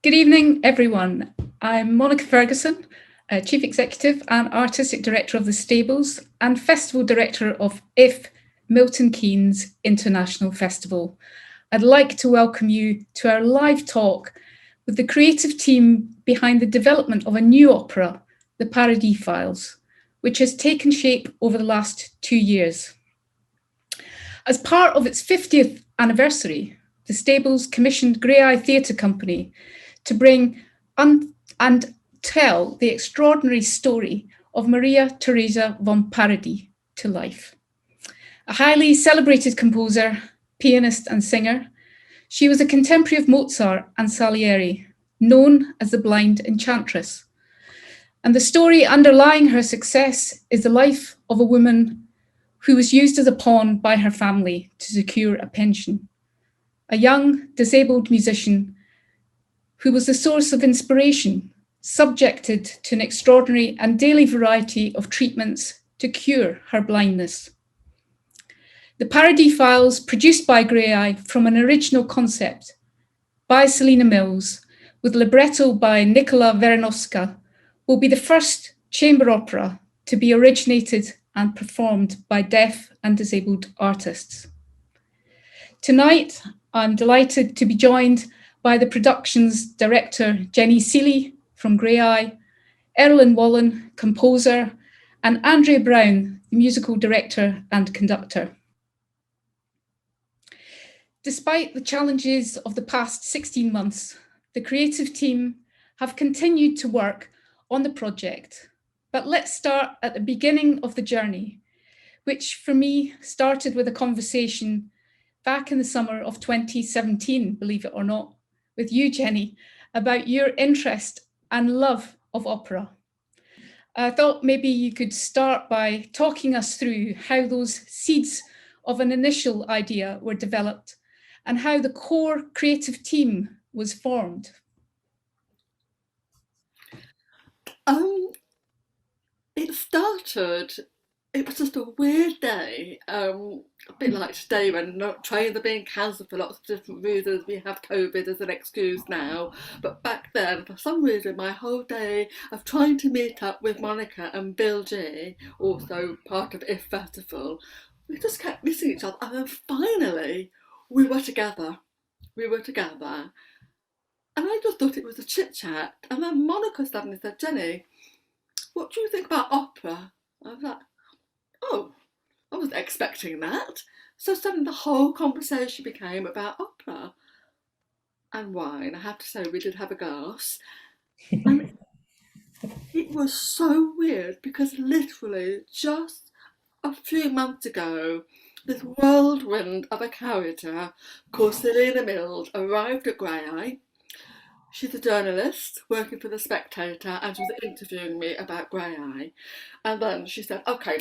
Good evening, everyone. I'm Monica Ferguson, Chief Executive and Artistic Director of the Stables and Festival Director of IF Milton Keynes International Festival. I'd like to welcome you to our live talk with the creative team behind the development of a new opera, the Paradis Files, which has taken shape over the last 2 years. As part of its 50th anniversary, the Stables commissioned Graeae Theatre Company to bring and tell the extraordinary story of Maria Theresia von Paradis to life. A highly celebrated composer, pianist and singer, she was a contemporary of Mozart and Salieri, known as the Blind Enchantress. And the story underlying her success is the life of a woman who was used as a pawn by her family to secure a pension. A young, disabled musician who was the source of inspiration, subjected to an extraordinary and daily variety of treatments to cure her blindness. The Paradis Files, produced by Graeae from an original concept by Selina Mills, with libretto by Nicola Veronovska, will be the first chamber opera to be originated and performed by deaf and disabled artists. Tonight, I'm delighted to be joined by the production's director, Jenny Seeley from Graeae, Erlyn Wallen, composer, and Andrea Brown, the musical director and conductor. Despite the challenges of the past 16 months, the creative team have continued to work on the project. But let's start at the beginning of the journey, which for me started with a conversation back in the summer of 2017, believe it or not, with you, Jenny, about your interest and love of opera. I thought maybe you could start by talking us through how those seeds of an initial idea were developed and how the core creative team was formed. It was just a weird day, a bit like today when trains are being cancelled for lots of different reasons. We have COVID as an excuse now, but back then, for some reason, my whole day of trying to meet up with Monica and Bill G, also part of IF Festival, we just kept missing each other, and then finally we were together. And I just thought it was a chit chat, and then Monica suddenly said, "Jenny, what do you think about opera?" I was like, "Oh, I wasn't expecting that." So suddenly the whole conversation became about opera and wine. I have to say, we did have a glass. And it was so weird because literally just a few months ago, this whirlwind of a character called Selina Mills arrived at Graeae. She's a journalist working for The Spectator, and she was interviewing me about Graeae. And then she said, "Okay,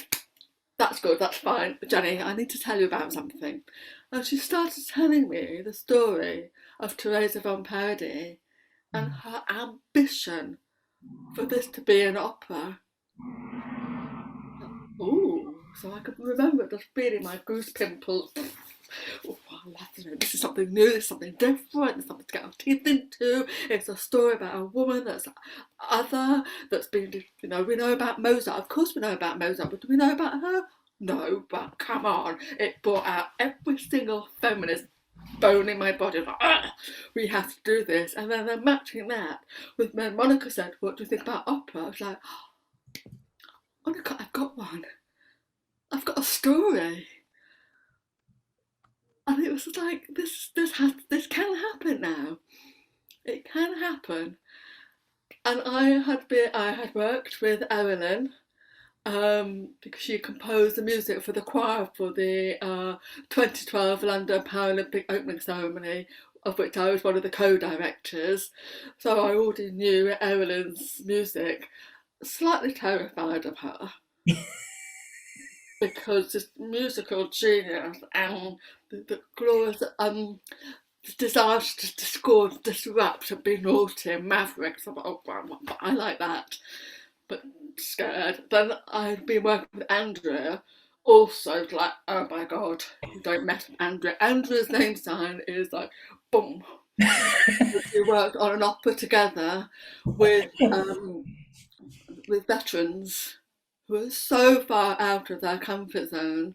that's good, that's fine. Jenny, I need to tell you about something." And she started telling me the story of Theresia von Paradis and her ambition for this to be an opera. Oh, so I could remember just feeling my goose pimples. Oh, this is something new, this is something different, there's something to get our teeth into. It's a story about a woman that's other, that's been, we know about Mozart. Of course we know about Mozart, but do we know about her? No, but come on. It brought out every single feminist bone in my body. Like, we have to do this. And then they're matching that with when Monica said, "What do you think about opera?" I was like, "Monica, I've got one. I've got a story." And it was like, this can happen now. It can happen. And I had worked with Evelyn, because she composed the music for the choir for the 2012 London Paralympic opening ceremony, of which I was one of the co-directors. So I already knew Evelyn's music. Slightly terrified of her. Because this musical genius and the glorious desires to discord, disrupt, and be naughty and maverick. So, oh, I like that, but scared. Then I'd been working with Andrea, also like, oh my god, you don't mess with Andrea. Andrea's name sign is like, boom, We worked on an opera together with veterans who were so far out of their comfort zone.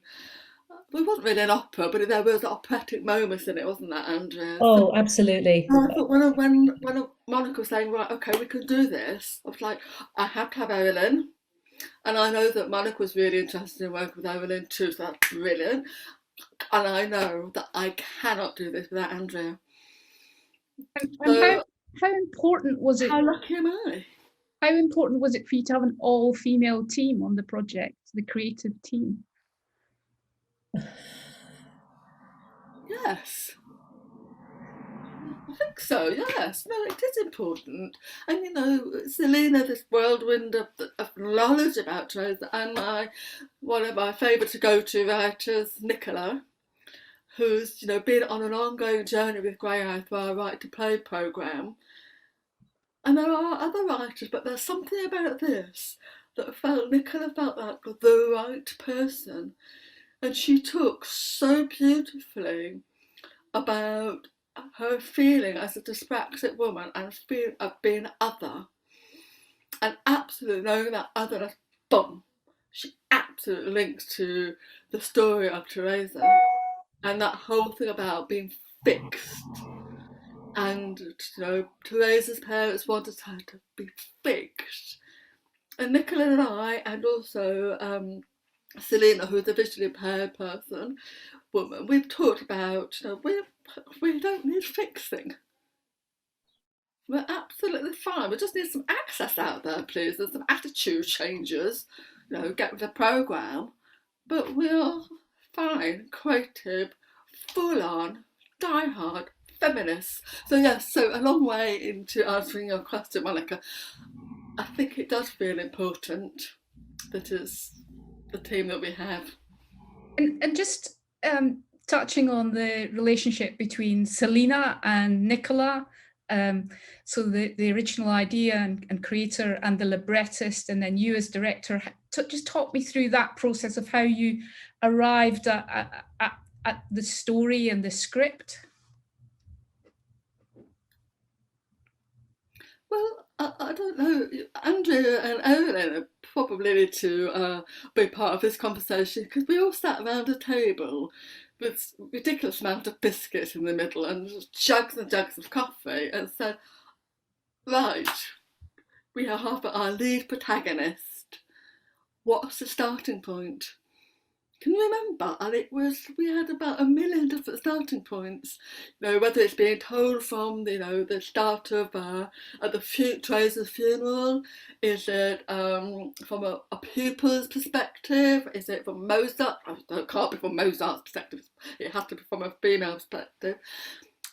It wasn't really an opera, but there was operatic moments in it, wasn't that, Andrea? So Oh, absolutely. I thought when Monica was saying, right, okay, we can do this, I was like, I have to have Evelyn. And I know that Monica was really interested in working with Evelyn too, so that's brilliant. And I know that I cannot do this without Andrea. And So how important was it? how lucky am I? How important was it for you to have an all-female team on the project, the creative team? Yes. I think so, yes. No, it is important. And you know, Selena, this whirlwind of knowledge about Teresa, and one of my favourite to go to writers, Nicola, who's, you know, been on an ongoing journey with Graeae through our Right to Play programme. And there are other writers, but there's something about this that Nicola felt like the right person. And she took so beautifully about her feeling as a dyspraxic woman and fear of being other, and absolutely knowing that otherness, boom, she absolutely links to the story of Teresa and that whole thing about being fixed. And you know, Teresa's parents wanted her to be fixed, and Nicola and I, and also Selena, who's a visually impaired woman, we've talked about, you know, we don't need fixing. We're absolutely fine. We just need some access out there, please, and some attitude changes. You know, get with the programme. But we're fine, creative, full on, die-hard feminists. So yes, so a long way into answering your question, Monica. I think it does feel important that it's the team that we have. And just touching on the relationship between Selena and Nicola, so the original idea and creator and the librettist, and then you as director, just talk me through that process of how you arrived at the story and the script. Well, I don't know. Andrea and Evelyn probably need to be part of this conversation, because we all sat around a table with ridiculous amount of biscuits in the middle and jugs and jugs of coffee, and said, right, we have our lead protagonist. What's the starting point? Can you remember? And we had about 1 million different starting points. You know, whether it's being told from, you know, the start of at Teresa's funeral, is it from a pupil's perspective? Is it from Mozart? It can't be from Mozart's perspective. It has to be from a female perspective.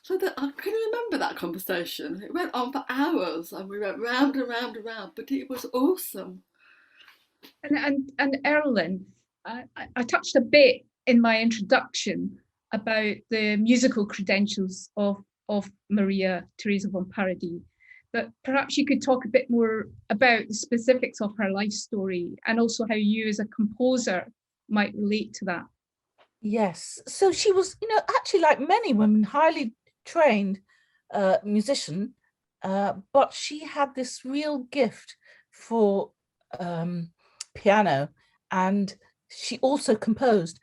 So can you remember that conversation? It went on for hours, and we went round and round and round, but it was awesome. And Erlyn, I touched a bit in my introduction about the musical credentials of Maria Theresia von Paradis, but perhaps you could talk a bit more about the specifics of her life story, and also how you as a composer might relate to that. Yes, so she was, you know, actually like many women, highly trained musician, but she had this real gift for piano, and she also composed.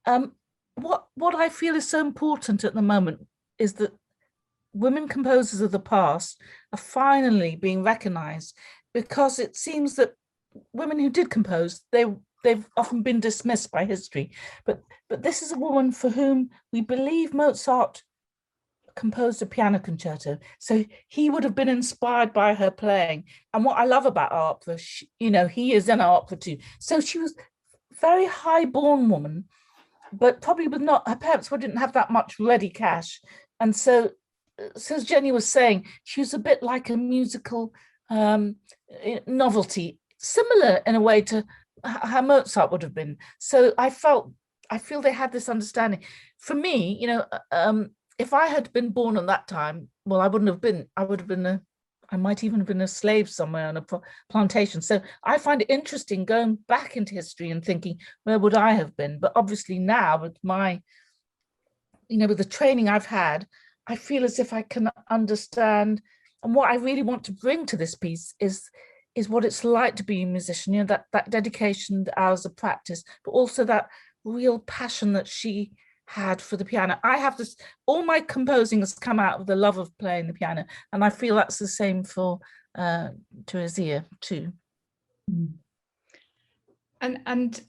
What I feel is so important at the moment is that women composers of the past are finally being recognized, because it seems that women who did compose, they've often been dismissed by history, but this is a woman for whom we believe Mozart composed a piano concerto, so he would have been inspired by her playing. And what I love about our opera, you know, he is in our opera too. So she was a very high-born woman, but probably with not, her parents didn't have that much ready cash, and so as Jenny was saying, she was a bit like a musical novelty, similar in a way to how Mozart would have been. So I feel they had this understanding. For me, you know, if I had been born at that time, well, I would have been I might even have been a slave somewhere on a plantation. So I find it interesting going back into history and thinking, where would I have been? But obviously now, with my, you know, with the training I've had, I feel as if I can understand, and what I really want to bring to this piece is what it's like to be a musician, you know, that dedication, the hours of practice, but also that real passion that she had for the piano. I have this, all my composing has come out of the love of playing the piano, and I feel that's the same for Theresia too. And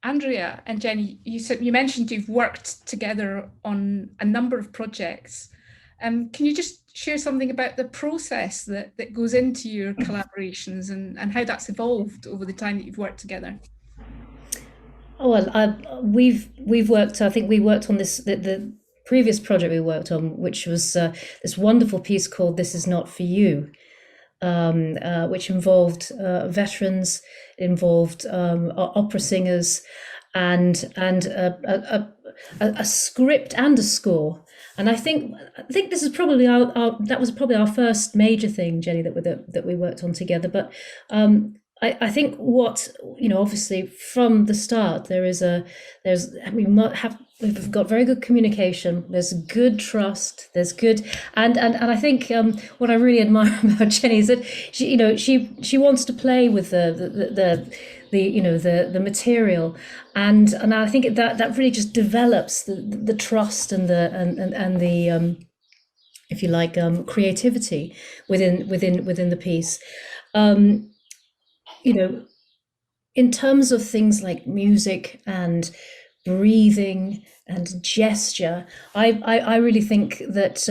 Andrea and Jenny, you mentioned you've worked together on a number of projects. Can you just share something about the process that goes into your collaborations and how that's evolved over the time that you've worked together? Oh, well, we've worked. I think we worked on this the previous project we worked on, which was this wonderful piece called "This Is Not for You," which involved veterans, involved opera singers, and a script and a score. And I think this is probably that was probably our first major thing, Jenny, that we worked on together. But I think what, you know, obviously from the start we've got very good communication. There's good trust. There's good and I think what I really admire about Jenny is that she wants to play with the material, and I think that really just develops the trust and the if you like, creativity within the piece. In terms of things like music and breathing and gesture, I really think that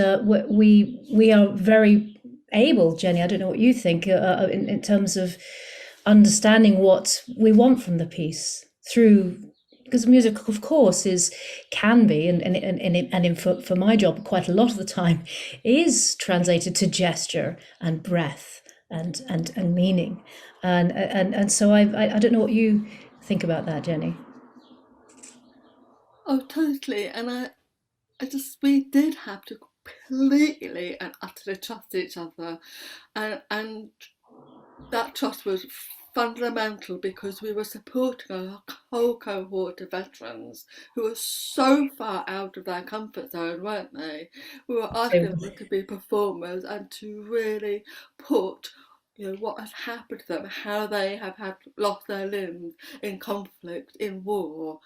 we are very able, Jenny, I don't know what you think, in terms of understanding what we want from the piece through, because music, of course, can be for my job quite a lot of the time is translated to gesture and breath and meaning, and so I don't know what you think about that, Jenny. Oh, totally. And we did have to completely and utterly trust each other, and that trust was fundamental because we were supporting a whole cohort of veterans who were so far out of their comfort zone, weren't they? We were asking them to be performers and to really put, what has happened to them, how they have lost their limbs in conflict, in war.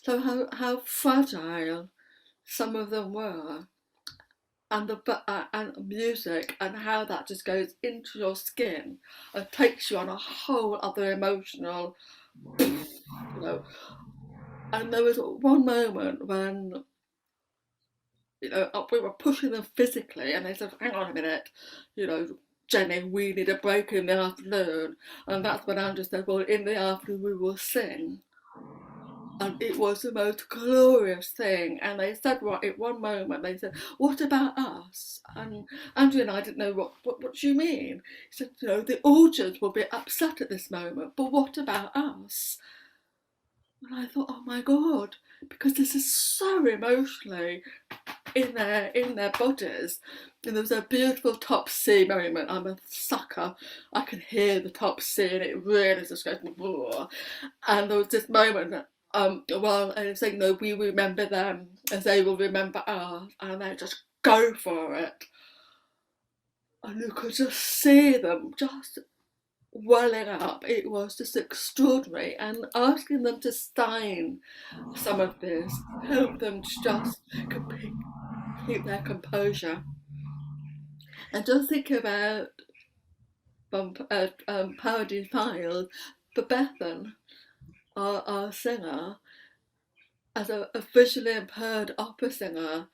So how fragile some of them were, and music, and how that just goes into your skin and takes you on a whole other emotional, And there was one moment when, we were pushing them physically, and they said, "Hang on a minute, Jenny, we need a break in the afternoon," and that's when Andrew said, "Well, in the afternoon we will sing." And it was the most glorious thing. And they said, at one moment, they said, "What about us?" And Andrew and I didn't know what do you mean? He said, "The audience will be upset at this moment, but what about us?" And I thought, oh my God, because this is so emotionally in their bodies. And there was a beautiful top C moment. I'm a sucker. I can hear the top C, and it really just goes, "Whoa." And there was this moment that, while I was saying, "No, we remember them as they will remember us," and they just go for it. And you could just see them just welling up. It was just extraordinary. And asking them to sign some of this, help them to just keep their composure. And just think about Paradis Files, for Bethan, our singer, as a visually impaired opera singer,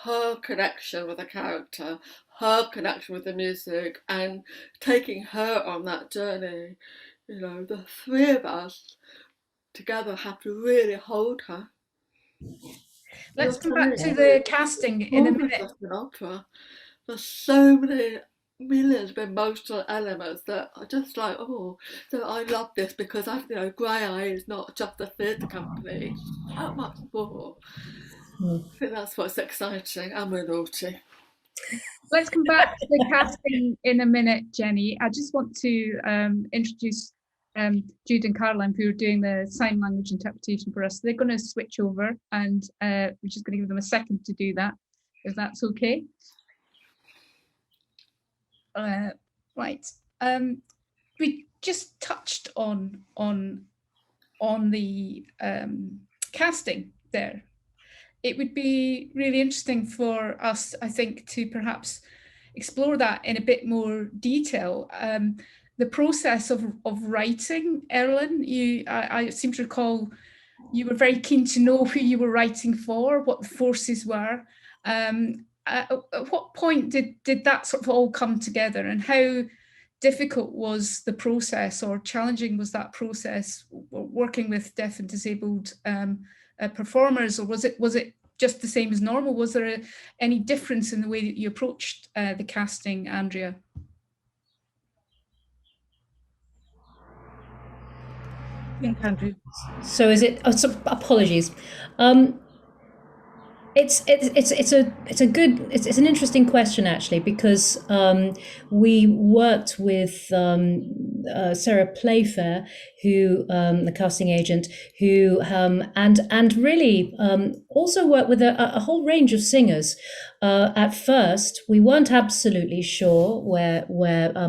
her connection with the character, her connection with the music, and taking her on that journey. The three of us together have to really hold her. Let's come back to the casting in a minute. An opera. There's so many millions of emotional elements that are just like, oh, so I love this because Graeae is not just a theatre company, so much more. I think that's what's exciting, and we're naughty. Let's come back to the casting in a minute, Jenny. I just want to introduce Jude and Caroline, who are doing the sign language interpretation for us. They're going to switch over, and we're just going to give them a second to do that, if that's okay. Right. We just touched on the casting there. It would be really interesting for us, I think, to perhaps explore that in a bit more detail. The process of writing, Erlen, I seem to recall you were very keen to know who you were writing for, what the forces were. At what point did that sort of all come together, and how difficult was the process, or challenging was that process, working with deaf and disabled performers, or was it just the same as normal? Was there any difference in the way that you approached the casting, Andrea? Andrew. So is it? Oh, so apologies. It's an interesting question, actually, because we worked with Sarah Playfair, who the casting agent, who and really also worked with a whole range of singers. At first, we weren't absolutely sure where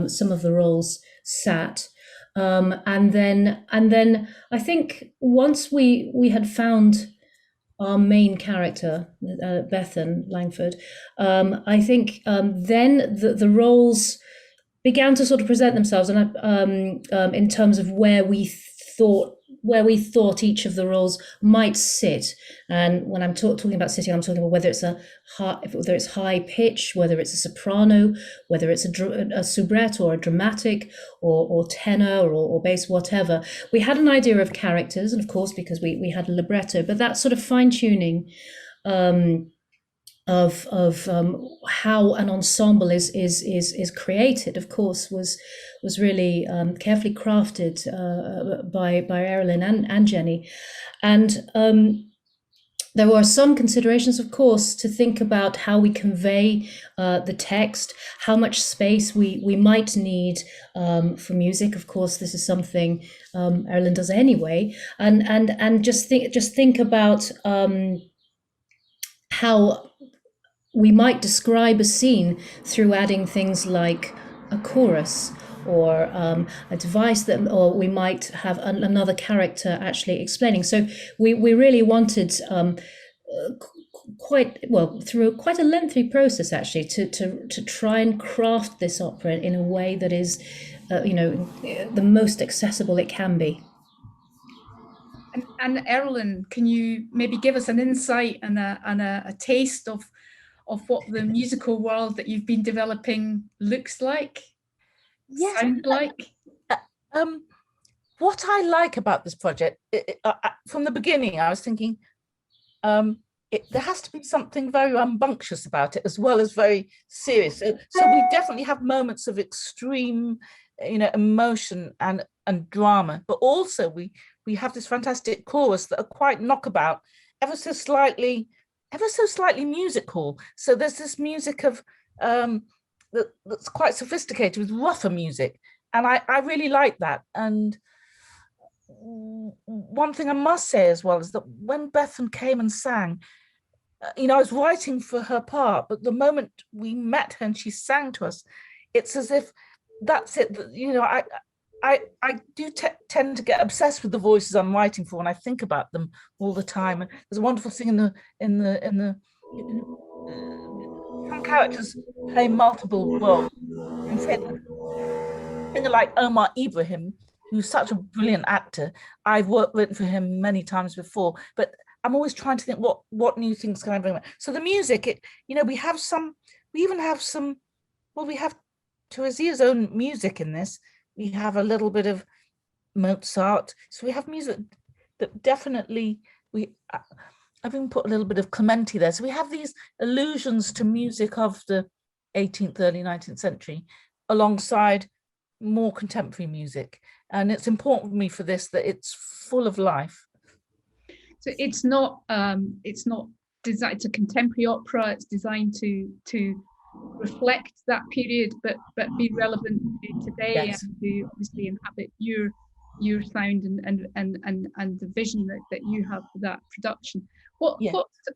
some of the roles sat. And then I think once we had found our main character, Bethan Langford, I think then the roles began to sort of present themselves, and in terms of where we thought each of the roles might sit. And when I'm talking about sitting, I'm talking about whether it's high pitch, whether it's a soprano, whether it's a soubrette or a dramatic or tenor or bass, whatever. We had an idea of characters, and of course, because we had a libretto, but that sort of fine tuning of how an ensemble is created, of course, was really carefully crafted by Erilyn and Jenny. And there were some considerations, of course, to think about how we convey the text, how much space we might need for music. Of course, this is something Erilyn does anyway, and just think about how we might describe a scene through adding things like a chorus or a device or we might have another character actually explaining. So we really wanted through quite a lengthy process actually to try and craft this opera in a way that is the most accessible it can be. And Erilyn, can you maybe give us an insight and a taste of what the musical world that you've been developing looks like? Yes. Sound like? What I like about this project, from the beginning, I was thinking there has to be something very rambunctious about it, as well as very serious. So we definitely have moments of extreme, emotion and drama, but also we have this fantastic chorus that are quite knockabout, ever so slightly musical. So there's this music of that's quite sophisticated with rougher music, and I really like that. And one thing I must say as well is that when Bethan came and sang, I was writing for her part, but the moment we met her and she sang to us, it's as if that's it. I do tend to get obsessed with the voices I'm writing for, and I think about them all the time. And there's a wonderful thing in the some characters play multiple roles. And say, like Omar Ibrahim, who's such a brilliant actor. I've written for him many times before, but I'm always trying to think what new things can I bring. So the music, we have Therezia's own music in this. We have a little bit of Mozart. So we have music that definitely I've even put a little bit of Clementi there. So we have these allusions to music of the 18th, early 19th century alongside more contemporary music. And it's important for me for this that it's full of life. So it's not designed, it's a contemporary opera. It's designed to reflect that period, but be relevant to today. Yes. And to obviously inhabit your your sound and the vision that you have for that production. Yeah.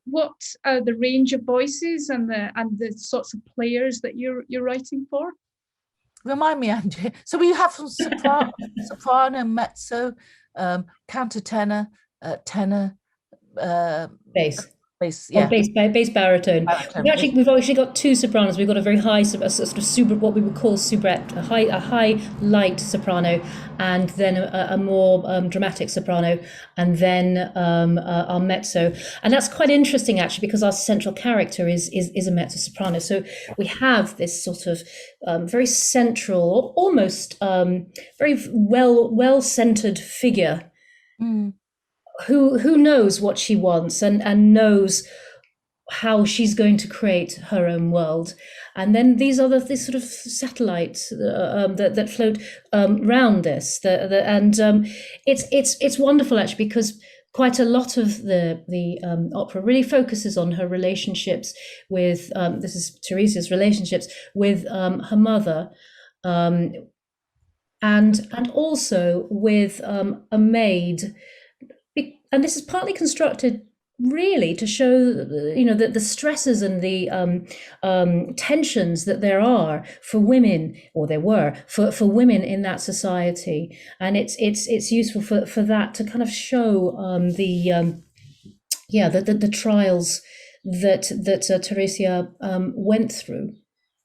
What are the range of voices and the sorts of players that you're writing for? Remind me, Andrea. So we have some soprano, mezzo, countertenor, tenor, Bass. bass, Or yeah. bass baritone. We've actually got two sopranos. We've got a very high, a sort of super, what we would call soubrette, a high light soprano, and then a more dramatic soprano, and then our mezzo. And that's quite interesting actually, because our central character is a mezzo soprano. So we have this sort of very central, almost very well centered figure. Who knows what she wants and knows how she's going to create her own world. And then these sort of satellites that float around this. It's wonderful actually, because quite a lot of the opera really focuses on her relationships with this is Theresia's relationships with her mother. And also with a maid. And this is partly constructed really to show, the stresses and the tensions that there are for women, or there were for women in that society, and it's useful for that to kind of show the trials that Theresia went through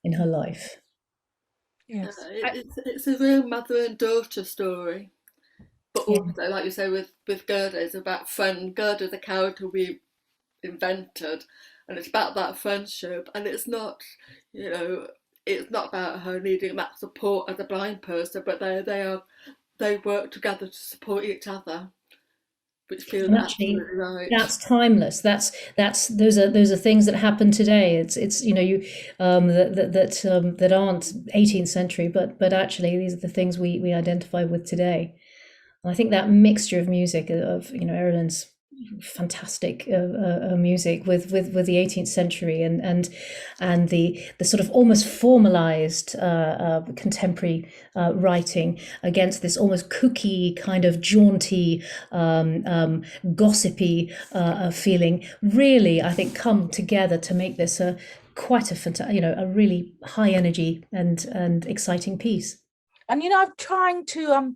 in her life. Yes, it's a real mother and daughter story. But also, like you say, with Gerda, it's about friend. Gerda, the character we invented, and it's about that friendship. And it's not, it's not about her needing that support as a blind person, but they work together to support each other, which feels absolutely right. That's timeless. Those are things that happen today. It's that aren't 18th century, but actually these are the things we identify with today. And I think that mixture of music of Ireland's fantastic music with the 18th century and the sort of almost formalized contemporary writing against this almost kooky kind of jaunty gossipy feeling really, I think, come together to make this quite a really high energy and exciting piece. And I'm trying to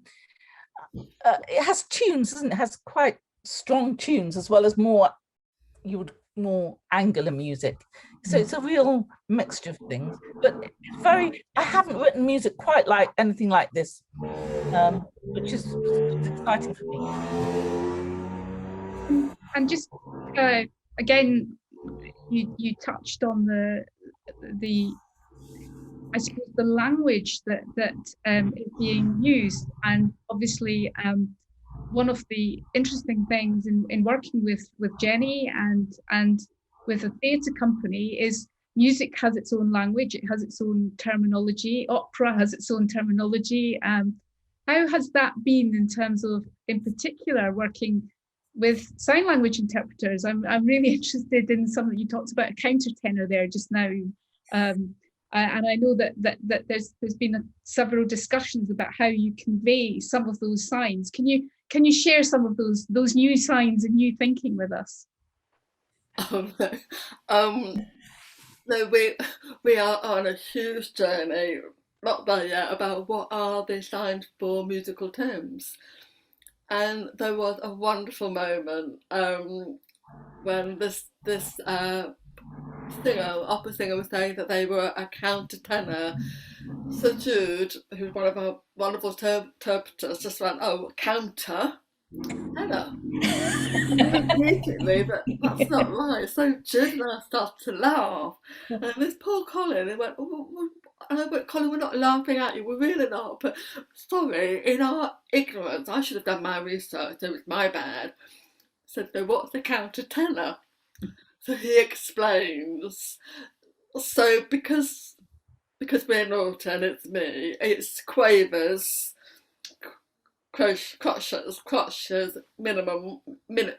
it has tunes, doesn't it? It has quite strong tunes as well as more angular music. So it's a real mixture of things. But it's I haven't written music quite like anything like this, which is exciting for me. And just again, you touched on the I suppose the language that is being used, and obviously one of the interesting things in working with Jenny and with a theatre company is music has its own language, it has its own terminology, opera has its own terminology. How has that been in terms of, in particular, working with sign language interpreters? I'm really interested in something you talked about, a countertenor there just now. And I know that there's been several discussions about how you convey some of those signs. Can you share some of those new signs and new thinking with us? No, we are on a huge journey, not there yet, about what are the signs for musical terms. And there was a wonderful moment when this opera singer was saying that they were a countertenor. So Jude, who's one of our wonderful interpreters, just went, "Oh, counter tenor." Immediately, that's not right. So Jude and I started to laugh, and this poor Colin, he went, "Oh, and I went, Colin, we're not laughing at you, we're really not. But sorry, in our ignorance, I should have done my research. So it's my bad." So what's a countertenor? So he explains. So because we're naughty and it's me, it's quavers, crotches, minimum,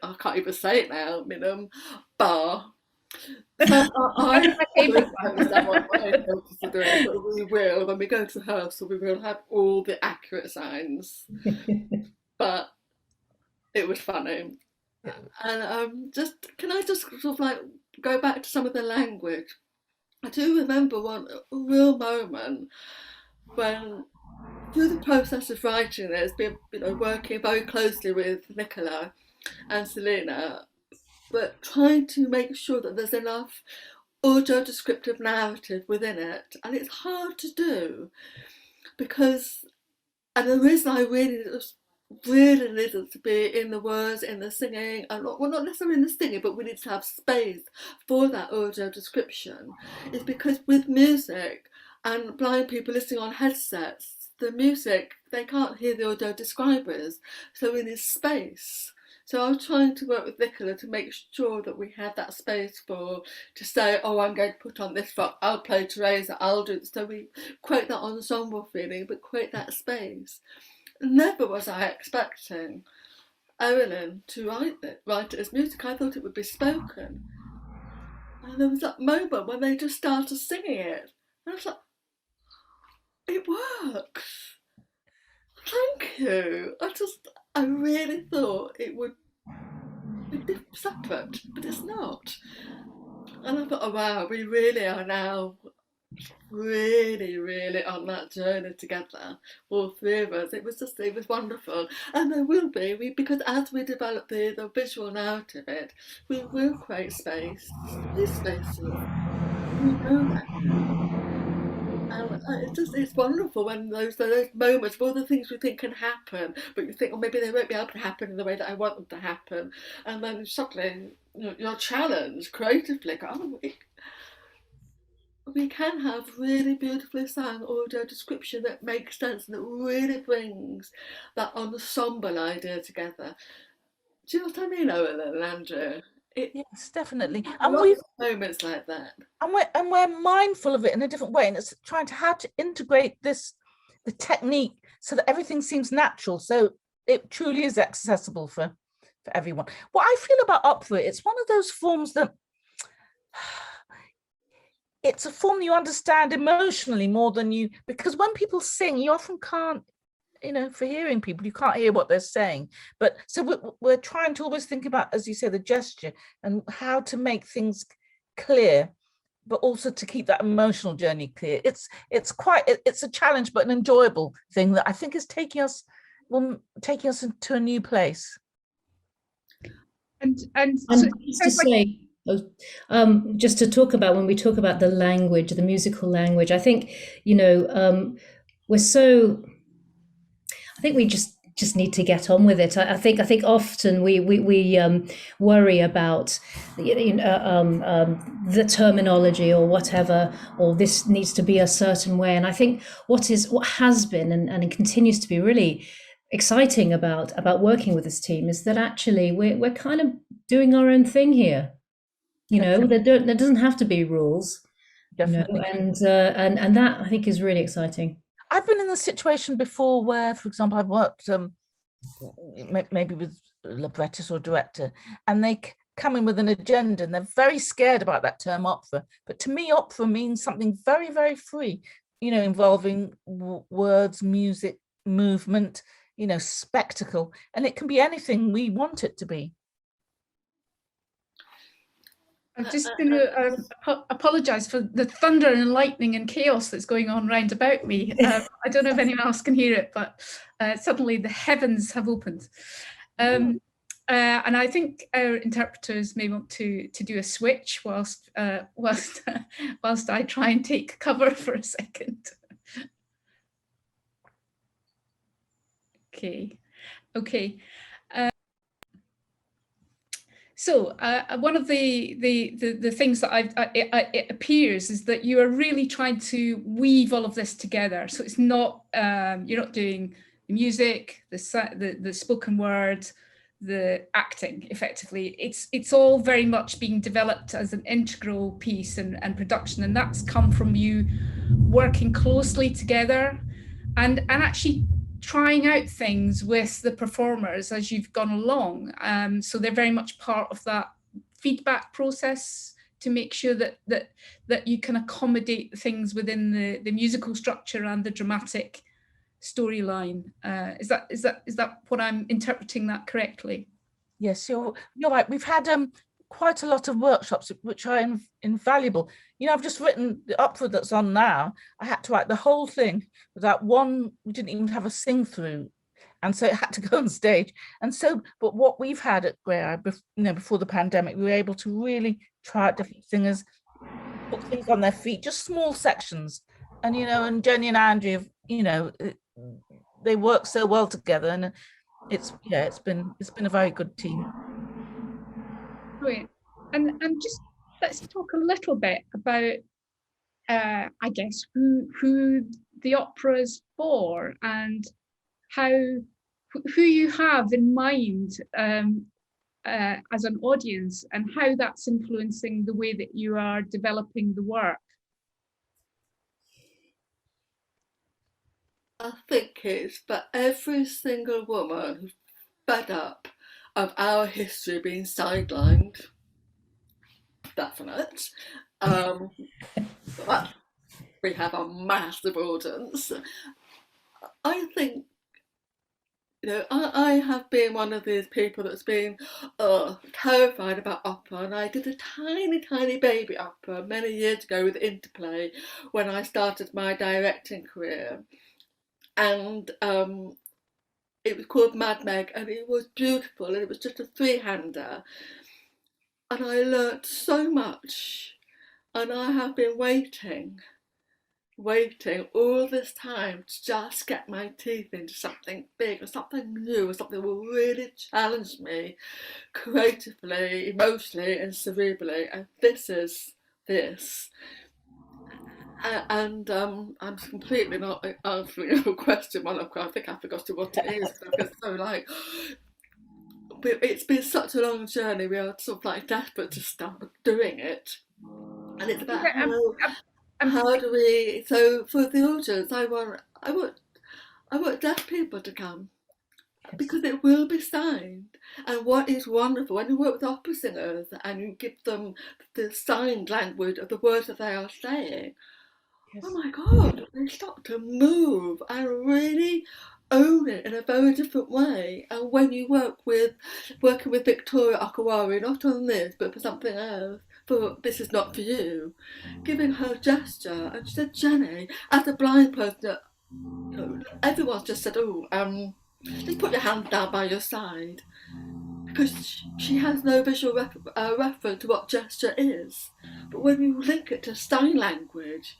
I can't even say it now, minimum, bar. So I That's my favourite don't understand what my filters are doing, but we will, when we go to rehearsal, we will have all the accurate signs. But it was funny. And can I just sort of like go back to some of the language? I do remember one real moment when, through the process of writing this, been working very closely with Nicola and Selena, but trying to make sure that there's enough audio-descriptive narrative within it, and it's hard to do because, and the reason I really needed to be in the words, in the singing, and not necessarily in the singing, but we need to have space for that audio description, is because with music and blind people listening on headsets, the music, they can't hear the audio describers, so we need space. So I was trying to work with Nicola to make sure that we had that space to say, oh, I'm going to put on this rock, I'll play Teresa, I'll do this. So we create that ensemble feeling, but create that space. Never was I expecting Evelyn to write it as music. I thought it would be spoken. And there was that moment when they just started singing it. And I was like, it works. Thank you. I really thought it would be separate, but it's not. And I thought, oh wow, we really are now really, really on that journey together, all three of us. It was wonderful. And there will be, because as we develop the visual narrative of it, we will create space, these spaces. We know that now. And it's wonderful when those moments of all the things we think can happen, but you think, well, maybe they won't be able to happen in the way that I want them to happen, and then suddenly you're challenged creatively. Oh, we can have really beautifully sung audio description that makes sense and that really brings that ensemble idea together. Do you know what I mean, Owen and Andrew? Yes, definitely. And we've moments like that. And we're mindful of it in a different way, and it's trying to how to integrate the technique so that everything seems natural, so it truly is accessible for everyone. What I feel about opera, it's one of those forms that it's a form you understand emotionally more than because when people sing, you often can't, for hearing people, you can't hear what they're saying. But so we're trying to always think about, as you say, the gesture and how to make things clear, but also to keep that emotional journey clear. It's a challenge, but an enjoyable thing that I think is taking us into a new place. And so, just to say, just to talk about, when we talk about the language, the musical language, I think, I think we just need to get on with it. I think often we worry about the terminology or whatever, or this needs to be a certain way. And I think what has been and continues to be really exciting about working with this team is that actually we're kind of doing our own thing here. There doesn't have to be rules. Definitely. And that I think is really exciting. I've been in the situation before where, for example, I've worked maybe with a librettist or director, and they come in with an agenda and they're very scared about that term opera. But to me, opera means something very, very free, involving words, music, movement, spectacle, and it can be anything we want it to be. I'm just going to apologise for the thunder and lightning and chaos that's going on round about me. I don't know if anyone else can hear it, but suddenly the heavens have opened. And I think our interpreters may want to do a switch whilst I try and take cover for a second. Okay. So one of the things that it appears is that you are really trying to weave all of this together. So it's not you're not doing the music, the spoken word, the acting. Effectively, it's all very much being developed as an integral piece and production, and that's come from you working closely together and actually trying out things with the performers as you've gone along. So they're very much part of that feedback process to make sure that you can accommodate things within the musical structure and the dramatic storyline. Is that what I'm interpreting that correctly? Yes, you're right. We've had quite a lot of workshops which are invaluable. I've just written the opera that's on now. I had to write the whole thing without one. We didn't even have a sing through, and so it had to go on stage. And so, but what we've had at Graeae, before the pandemic, we were able to really try out different singers, put things on their feet, just small sections. And and Jenny and Andrea, they work so well together, and it's been a very good team. Brilliant. And just let's talk a little bit about I guess who the opera is for, and who you have in mind as an audience, and how that's influencing the way that you are developing the work. I think it's for every single woman who's fed up of our history being sidelined. Definite. But we have a massive audience. I think, I have been one of these people that's been terrified about opera, and I did a tiny, tiny baby opera many years ago with Interplay when I started my directing career. And it was called Mad Meg, and it was beautiful, and it was just a three-hander. And I learnt so much, and I have been waiting all this time to just get my teeth into something big or something new or something that will really challenge me creatively, emotionally and cerebrally, and this is this. And I'm completely not answering your question, Monica. I think I forgot what it is. It's so like, it's been such a long journey. We are sort of like desperate to start doing it, and it's about how do we. So for the audience, I want deaf people to come, because it will be signed. And what is wonderful when you work with opera singers and you give them the signed language of the words that they are saying. Yes. Oh my God, they start to move and really own it in a very different way. And when you working with Victoria Akawari, not on this, but for something else, for This Is Not For You, giving her gesture, and she said, Jenny, as a blind person, everyone's just said, just put your hand down by your side, because she has no visual reference to what gesture is. But when you link it to sign language,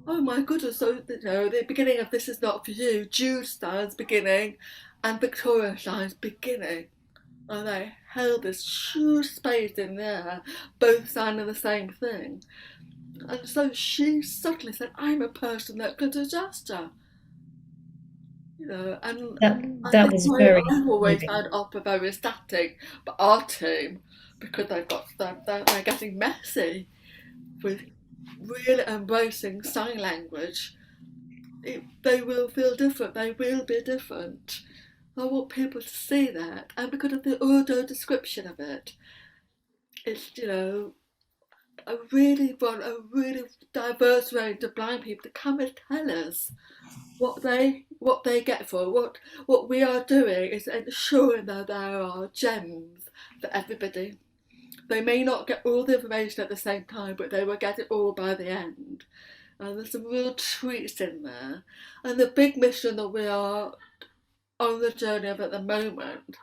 oh my goodness, so the beginning of This Is Not For You, Jude signs beginning and Victoria signs beginning. And they held this huge space in there, both signing the same thing. And so she suddenly said, I'm a person that can do gesture. And that was very. I've always found opera very static, but our team, because they're getting messy with really embracing sign language, they will feel different. They will be different. I want people to see that, and because of the audio description of it, it's I really want a really diverse range of blind people to come and tell us what they get for what we are doing is ensuring that there are gems for everybody. They may not get all the information at the same time, but they will get it all by the end. And there's some real treats in there. And the big mission that we are on the journey of at the moment,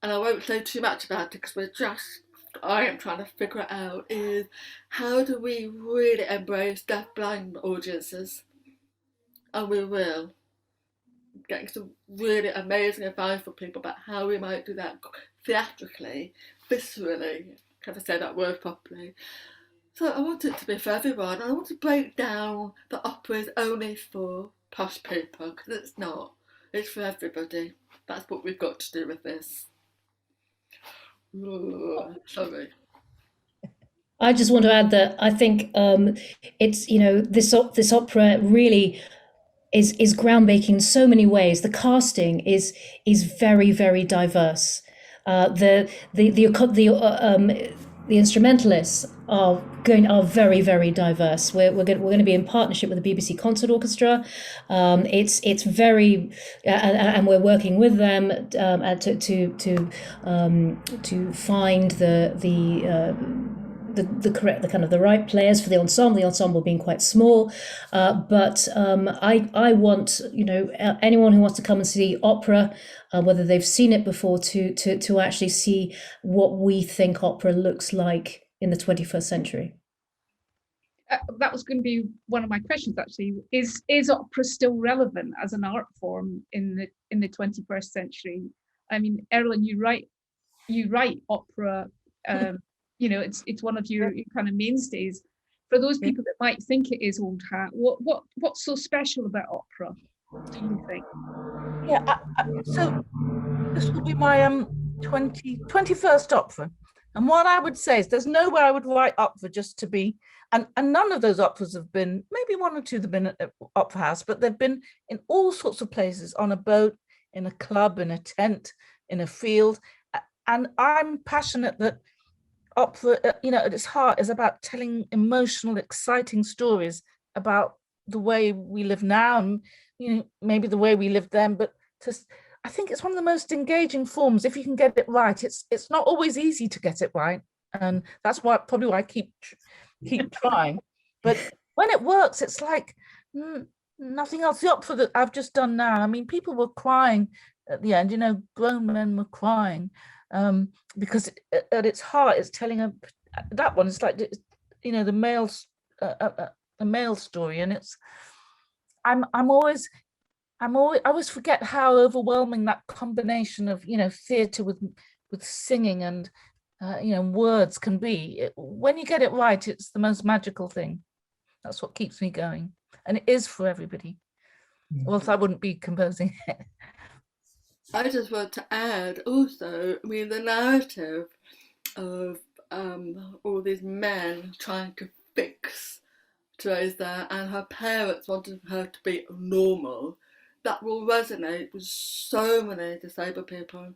and I won't say too much about it because I am trying to figure it out, is how do we really embrace deaf-blind audiences? And we will. Getting some really amazing advice from people about how we might do that theatrically, viscerally, can I say that word properly? So I want it to be for everyone. I want to break down that opera is only for posh people, because it's not. It's for everybody. That's what we've got to do with this. Ooh, sorry. I just want to add that I think it's this opera really is groundbreaking in so many ways. The casting is very, very diverse. The instrumentalists are very, very diverse. We're going to be in partnership with the BBC Concert Orchestra. It's very, and we're working with them to find the correct, the kind of the right players for the ensemble being quite small, but I want, anyone who wants to come and see opera, whether they've seen it before, to actually see what we think opera looks like in the 21st century. That was going to be one of my questions, actually. Is opera still relevant as an art form in the 21st century? I mean, Erlen, you write opera. It's one of your kind of mainstays. For those people that might think it is old hat, what's so special about opera, do you think? Yeah, so this will be my 21st opera. And what I would say is there's nowhere I would write opera just to be, and none of those operas have been, maybe one or two have been at Opera House, but they've been in all sorts of places, on a boat, in a club, in a tent, in a field. And I'm passionate that opera, at its heart, is about telling emotional, exciting stories about the way we live now, and maybe the way we lived then. But I think it's one of the most engaging forms if you can get it right. It's not always easy to get it right, and that's probably why I keep trying. But when it works, it's like nothing else. The opera that I've just done now, I mean, people were crying at the end. Grown men were crying. Because at its heart, it's telling that one. It's like the male story, and I always forget how overwhelming that combination of theatre with singing and words can be. When you get it right, it's the most magical thing. That's what keeps me going, and it is for everybody. Or else I wouldn't be composing it. I just want to add also, I mean, the narrative of all these men trying to fix Teresa and her parents wanting her to be normal, that will resonate with so many disabled people.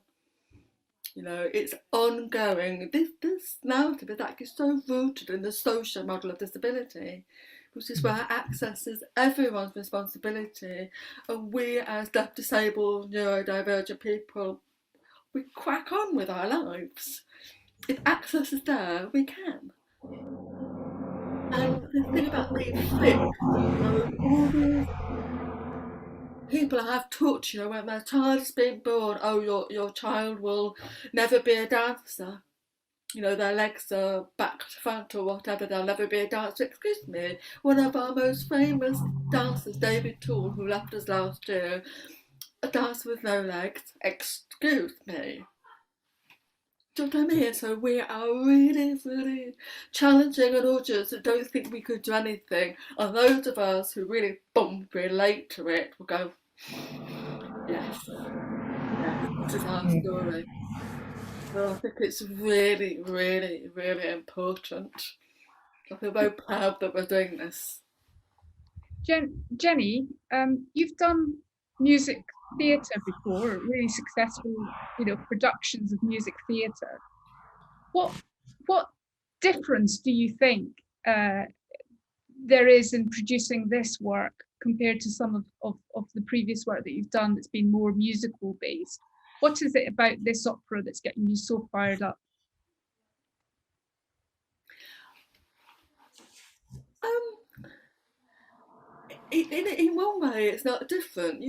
It's ongoing. This narrative is actually so rooted in the social model of disability, which is where access is everyone's responsibility, and we as deaf, disabled, neurodivergent people, we crack on with our lives. If access is there, we can. And the thing about being fixed, all these people have taught when their child is being born, your child will never be a dancer. Their legs are back to front or whatever, they'll never be a dancer. Excuse me, one of our most famous dancers, David Toole, who left us last year, a dancer with no legs. Excuse me. Do you know what I mean? So we are really, really challenging an audience that don't think we could do anything. And those of us who really relate to it will go, yes, this is our story. So I think it's really, really, really important. I feel very proud that we're doing this. Jenny, you've done music theatre before, really successful, productions of music theatre. What difference do you think there is in producing this work compared to some of the previous work that you've done that's been more musical based? What is it about this opera that's getting you so fired up? In one way, it's not different.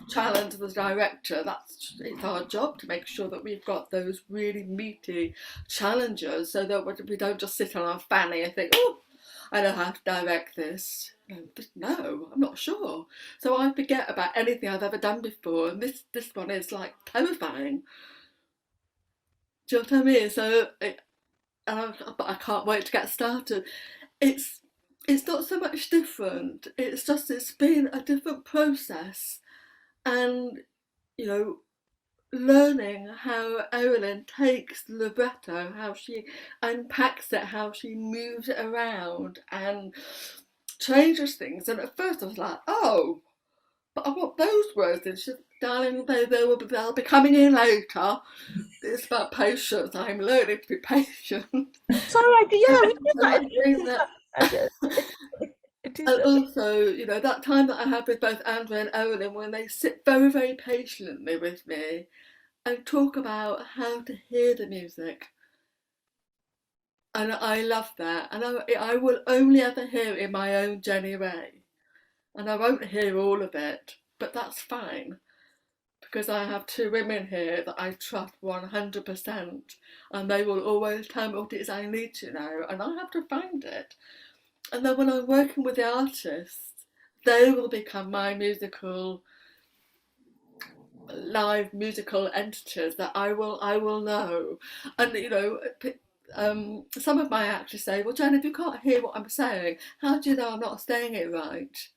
Challenge the director. It's our job to make sure that we've got those really meaty challenges, so that we don't just sit on our fanny and think, oh, I know how to direct this. No, I'm not sure. So I forget about anything I've ever done before, and this one is like terrifying. Do you know what I mean? So, but I can't wait to get started. It's not so much different. It's been a different process, and learning how Evelyn takes the libretto, how she unpacks it, how she moves it around and changes things. And at first I was like, oh, but I want those words. And darling, they'll be coming in later. It's about patience. I'm learning to be patient. Sorry, yeah, we did that. And also, that time that I have with both Andrew and Owen, when they sit very, very patiently with me and talk about how to hear the music. And I love that. And I will only ever hear it in my own Jenny way. And I won't hear all of it, but that's fine. Because I have two women here that I trust 100%. And they will always tell me what it is I need to know. And I have to find it. And then when I'm working with the artists, they will become my live musical entities that I will know. And some of my actors say, well, Jen, if you can't hear what I'm saying, how do you know I'm not saying it right?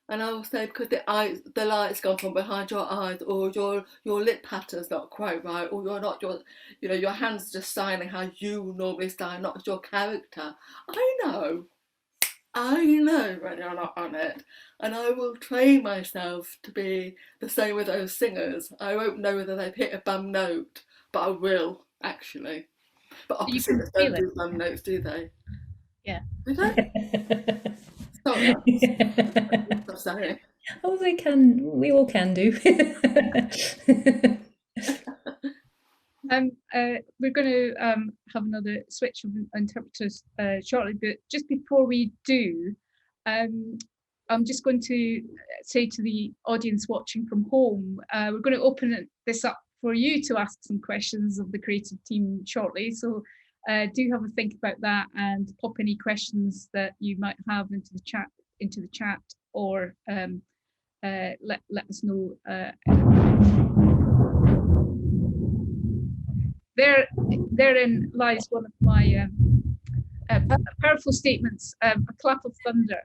And I will say, because the light's gone from behind your eyes, or your lip pattern's not quite right, or your hands are just signing how you normally sign, not your character. I know when you're not on it, and I will train myself to be the same with those singers. I won't know whether they've hit a bum note, but I will, actually. But obviously they don't do bum notes, do they? Yeah. Do they? Sorry, I'm sorry. Oh, they can. We all can do. We're going to have another switch of interpreters shortly, but just before we do, I'm just going to say to the audience watching from home, we're going to open this up for you to ask some questions of the creative team shortly. So do have a think about that and pop any questions that you might have into the chat, or let us know. Therein lies one of my powerful statements, a clap of thunder.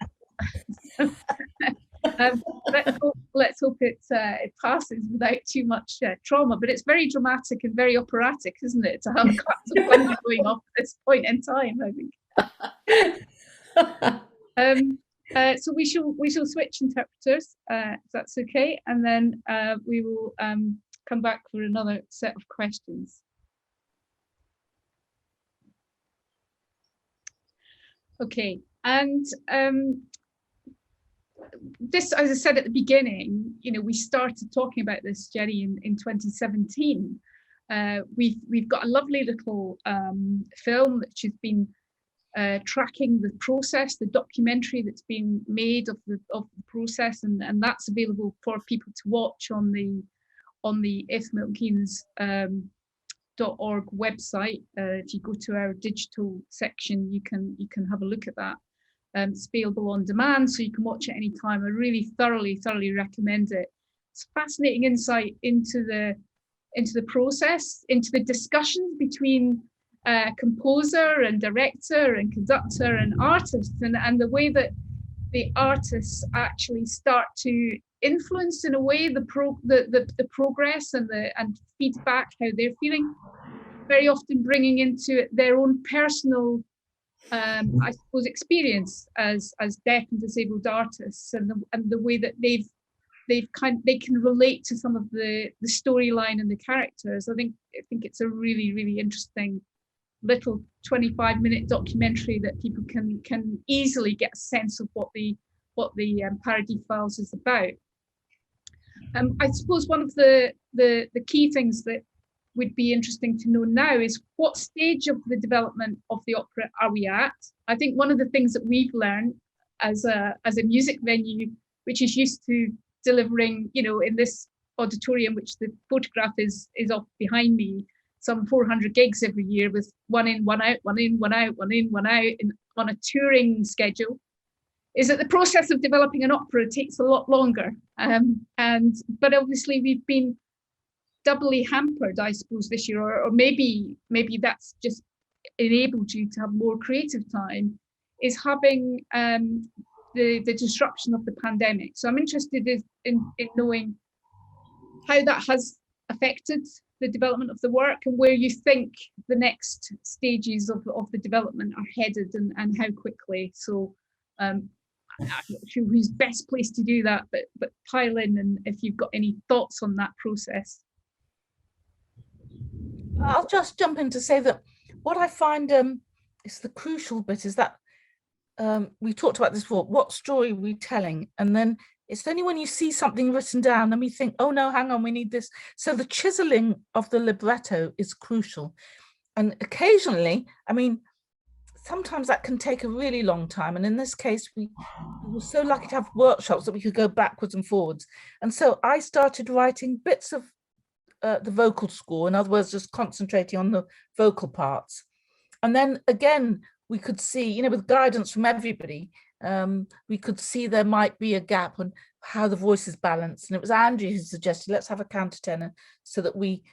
Let's hope it passes without too much trauma, but it's very dramatic and very operatic, isn't it, to have claps of thunder going off at this point in time, I think. So we shall switch interpreters, if that's okay, and then we will come back for another set of questions. Okay, and this, as I said at the beginning, we started talking about this, Jenny, in 2017. We've got a lovely little film which has been tracking the process, the documentary that's been made of the process, and that's available for people to watch on the ifmiltonkeynes.org website. If you go to our digital section, you can have a look at that. It's available on demand, so you can watch it anytime. I really thoroughly recommend it. It's fascinating insight into the process, into the discussions between composer and director and conductor and artist, and the way that the artists actually start to influence, in a way, the progress and feedback, how they're feeling, very often bringing into it their own personal I suppose experience as deaf and disabled artists, and the way that they can relate to some of the storyline and the characters. I think it's a really interesting little 25-minute documentary that people can easily get a sense of what the Paradis Files is about. I suppose one of the key things that would be interesting to know now is, what stage of the development of the opera are we at? I think one of the things that we've learned as a music venue, which is used to delivering, in this auditorium, which the photograph is off behind me, some 400 gigs every year, with one in, one out, one in, one out, one in, one out, on a touring schedule, is that the process of developing an opera takes a lot longer. But obviously we've been doubly hampered, I suppose, this year, or maybe that's just enabled you to have more creative time, is having the disruption of the pandemic. So I'm interested in knowing how that has affected the development of the work, and where you think the next stages of the development are headed, and how quickly. So I'm not sure who's best placed to do that, but pile in, and if you've got any thoughts on that process. I'll just jump in to say that what I find is the crucial bit is that we talked about this before, what story are we telling? And then it's only when you see something written down and we think, oh no, hang on, we need this. So the chiseling of the libretto is crucial. And occasionally, I mean, sometimes that can take a really long time. And in this case, we were so lucky to have workshops that we could go backwards and forwards. And so I started writing bits of the vocal score, in other words, just concentrating on the vocal parts. And then again, we could see, you know, with guidance from everybody, we could see there might be a gap on how the voice is balanced. And it was Andrew who suggested, let's have a countertenor so that we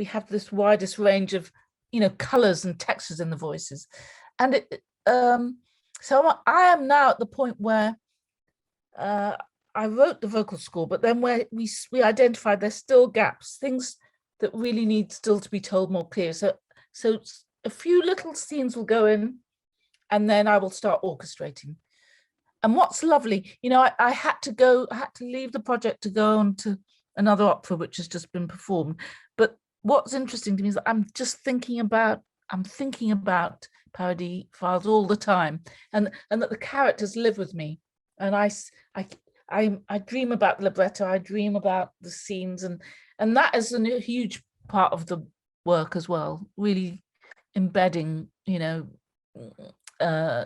have this widest range of, you know, colors and textures in the voices. And so I am now at the point where I wrote the vocal score, but then where we identified there's still gaps, things that really need still to be told more clear. So a few little scenes will go in, and then I will start orchestrating. And what's lovely, you know, I had to leave the project to go on to another opera which has just been performed. But what's interesting to me is that I'm thinking about Paradis Files all the time, and that the characters live with me, and I dream about the libretto, I dream about the scenes, and that is a huge part of the work as well, really embedding, you know,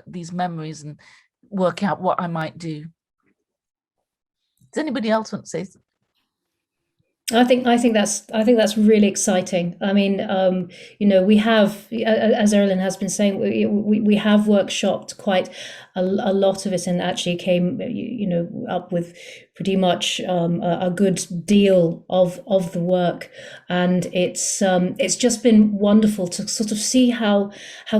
these memories and work out what I might do. Does anybody else want to say something? I think that's really exciting. I mean, you know, we have, as Erilyn has been saying, we have workshopped quite a lot of it, and actually came, you know, up with pretty much a good deal of the work. And it's just been wonderful to sort of see how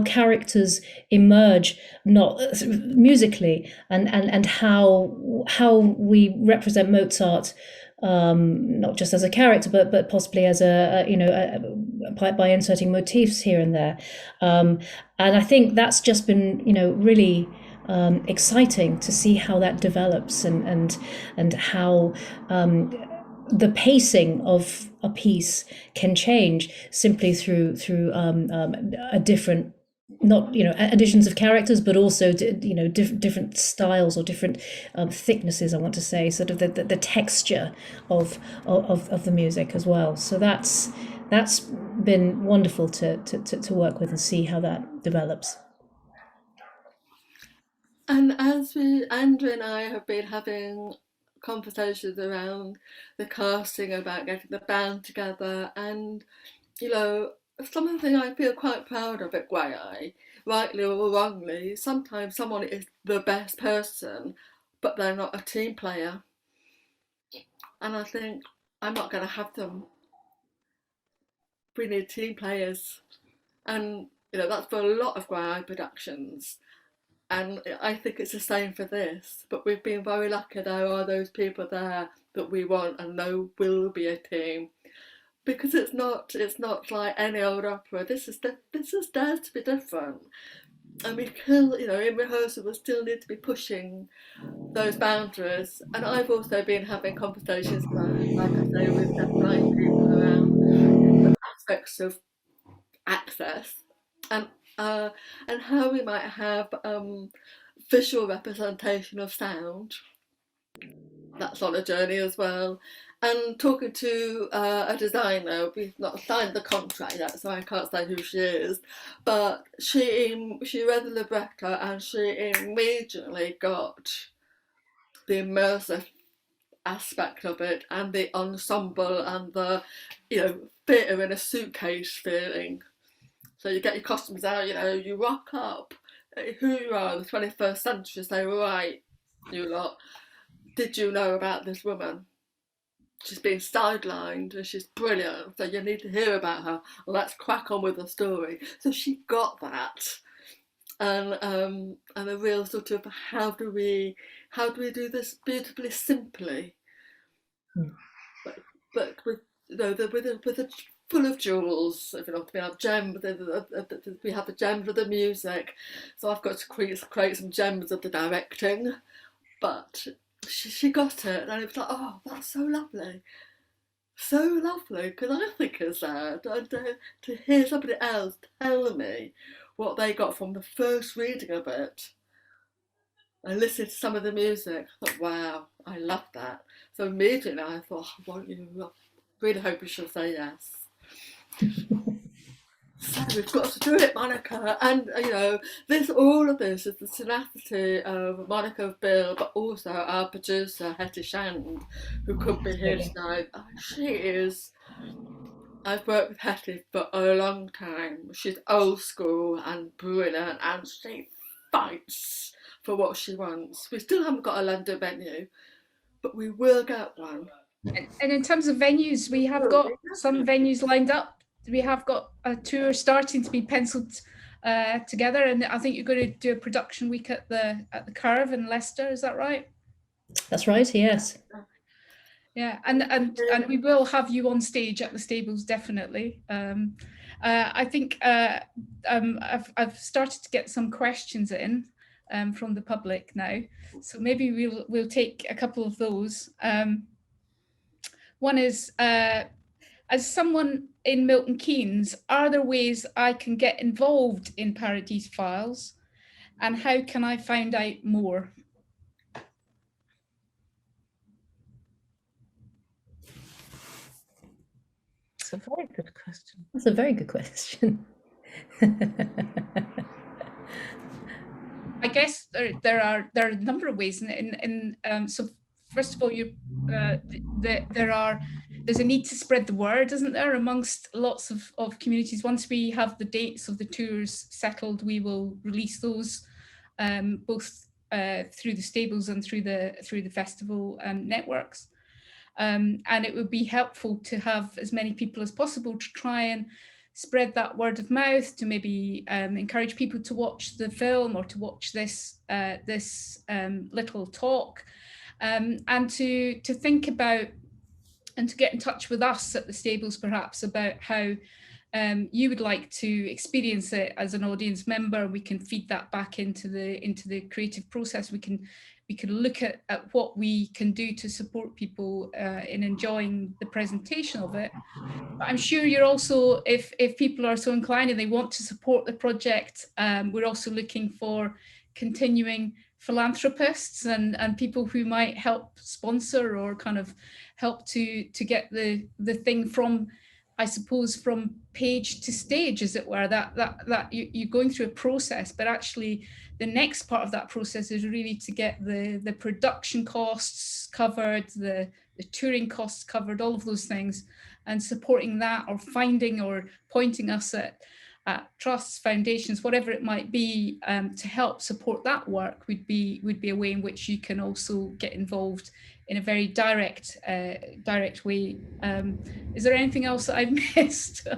characters emerge, not musically, and how we represent Mozart. Not just as a character, but possibly as by inserting motifs here and there, and I think that's just been, you know, really exciting to see how that develops, and how the pacing of a piece can change simply through a different, not, you know, additions of characters, but also, you know, different styles or different thicknesses, I want to say, sort of the texture of the music as well. So that's been wonderful to work with and see how that develops. And as Andrew and I have been having conversations around the casting, about getting the band together, and, you know, something I feel quite proud of at Graeae, rightly or wrongly, sometimes someone is the best person, but they're not a team player. And I think I'm not going to have them. We need team players. And, you know, that's for a lot of Graeae productions. And I think it's the same for this. But we've been very lucky there are those people there that we want, and there will be a team. Because it's not like any old opera. This is dares to be different, and we still, you know, in rehearsal we still need to be pushing those boundaries. And I've also been having conversations, like I say, with deaf blind people around aspects of access, and how we might have visual representation of sound. That's on a journey as well. And talking to a designer, we've not signed the contract yet, so I can't say who she is, but she read the libretto and she immediately got the immersive aspect of it, and the ensemble, and the, you know, theatre in a suitcase feeling. So you get your costumes out, you know, you rock up, who you are in the 21st century, say, right, you lot, did you know about this woman? She's been sidelined and she's brilliant, so you need to hear about her. Well, let's crack on with the story. So she got that, and a real sort of how do we do this beautifully simply, but with, you know, with a full of jewels, if you know what I mean. I've gems. We have the gems of the music, so I've got to create some gems of the directing, but she got it, and it was like, oh, that's so lovely. So lovely, because I think it's that. And to hear somebody else tell me what they got from the first reading of it, and listen to some of the music, I thought, wow, I love that. So immediately I thought, oh, won't you? I really hope you shall say yes. So we've got to do it, Monica. And all of this is the tenacity of Monica, Bill, but also our producer Hetty Shand, who couldn't be here tonight. She is. I've worked with Hetty for a long time. She's old school and brilliant, and she fights for what she wants. We still haven't got a London venue, but we will get one. And in terms of venues, we have got some venues lined up. We have got a tour starting to be penciled together, and I think you're going to do a production week at the Curve in Leicester. Is that right? That's right. Yes. Yeah, and we will have you on stage at the stables, definitely. I think I've started to get some questions in from the public now, so maybe we'll take a couple of those. One is, as someone in Milton Keynes, are there ways I can get involved in Paradis Files, and how can I find out more? That's a very good question. That's a very good question. I guess there are a number of ways, so first of all, there's a need to spread the word, isn't there, amongst lots of communities. Once we have the dates of the tours settled, we will release those both through the stables and through the festival networks. And it would be helpful to have as many people as possible to try and spread that word of mouth, to maybe encourage people to watch the film or to watch this little talk, and to think about and to get in touch with us at the stables perhaps about how you would like to experience it as an audience member. We can feed that back into the creative process. We can look at what we can do to support people in enjoying the presentation of it. But I'm sure you're also, if people are so inclined and they want to support the project, we're also looking for continuing philanthropists and people who might help sponsor or kind of help to get the thing from, I suppose, from page to stage, as it were, that you're going through a process, but actually the next part of that process is really to get the production costs covered, the touring costs covered, all of those things, and supporting that, or finding or pointing us at trusts, foundations, whatever it might be, to help support that work would be a way in which you can also get involved in a very direct way. Is there anything else that I've missed? I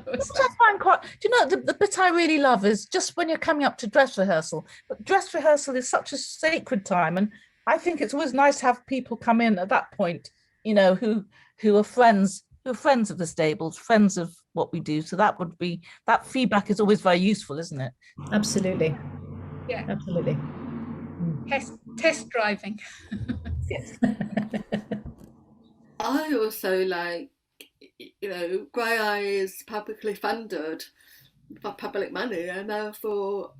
find quite, do you know, the bit I really love is just when you're coming up to dress rehearsal. But dress rehearsal is such a sacred time, and I think it's always nice to have people come in at that point, who are friends of the stables, friends of what we do. So that feedback is always very useful, isn't it? Absolutely. Yeah, absolutely. Test driving. Yes. I also like, Graeae is publicly funded for public money, and therefore,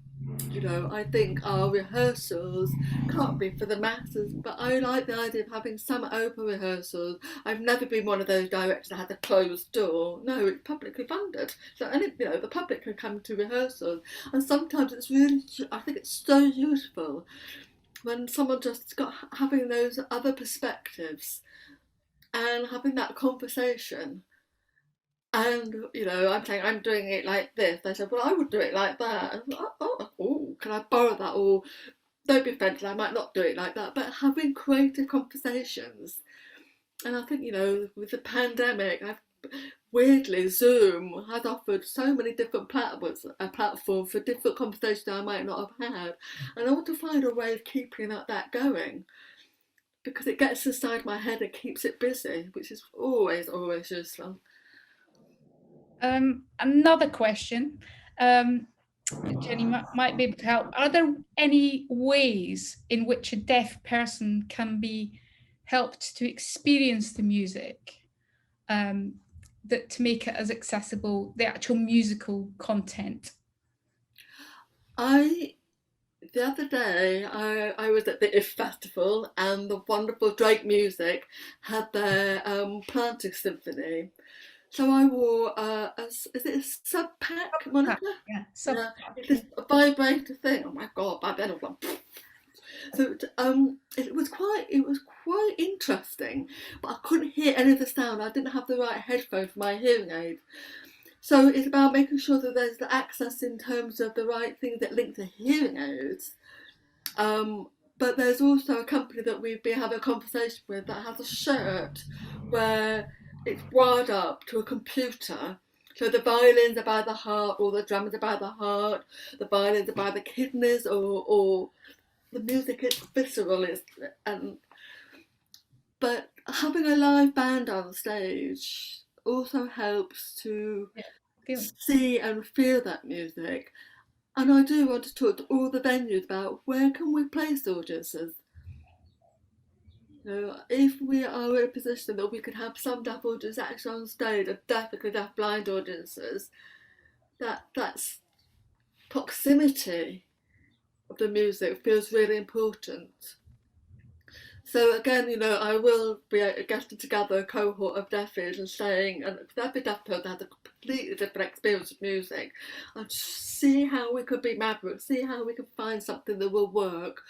I think our rehearsals can't be for the masses, but I like the idea of having some open rehearsals. I've never been one of those directors that had a closed door. No, it's publicly funded. So, the public can come to rehearsals, and sometimes it's really, I think it's so useful when someone just having those other perspectives and having that conversation. And, I'm saying I'm doing it like this. They said, well, I would do it like that. And I'm like, oh, can I borrow that? Or don't be offended, I might not do it like that. But having creative conversations. And I think, with the pandemic, weirdly, Zoom has offered so many different platforms, a platform for different conversations I might not have had. And I want to find a way of keeping that going, because it gets inside my head and keeps it busy, which is always useful. Another question. Jenny might be able to help. Are there any ways in which a deaf person can be helped to experience the music, that to make it as accessible, the actual musical content? The other day, I was at the IF Festival, and the wonderful Drake Music had their Planting Symphony. So I wore is it a sub pack, Monica? Yeah, It's a vibrator thing. Oh my god! By then I was like, so it was quite interesting, but I couldn't hear any of the sound. I didn't have the right headphone for my hearing aid. So it's about making sure that there's the access in terms of the right things that link to hearing aids. But there's also a company that we've been having a conversation with that has a shirt where it's wired up to a computer. So the violins are by the heart, or the drums are by the heart, the violins are by the kidneys, or the music is visceral. But having a live band on stage also helps to see and feel that music. And I do want to talk to all the venues about where can we place audiences. If we are in a position that we could have some deaf audiences actually on stage, and definitely deaf blind audiences, that's proximity of the music feels really important. So again, I will be getting together a cohort of deafies and saying, and every deaf person has a completely different experience of music, and see how we could be maverick, see how we can find something that will work.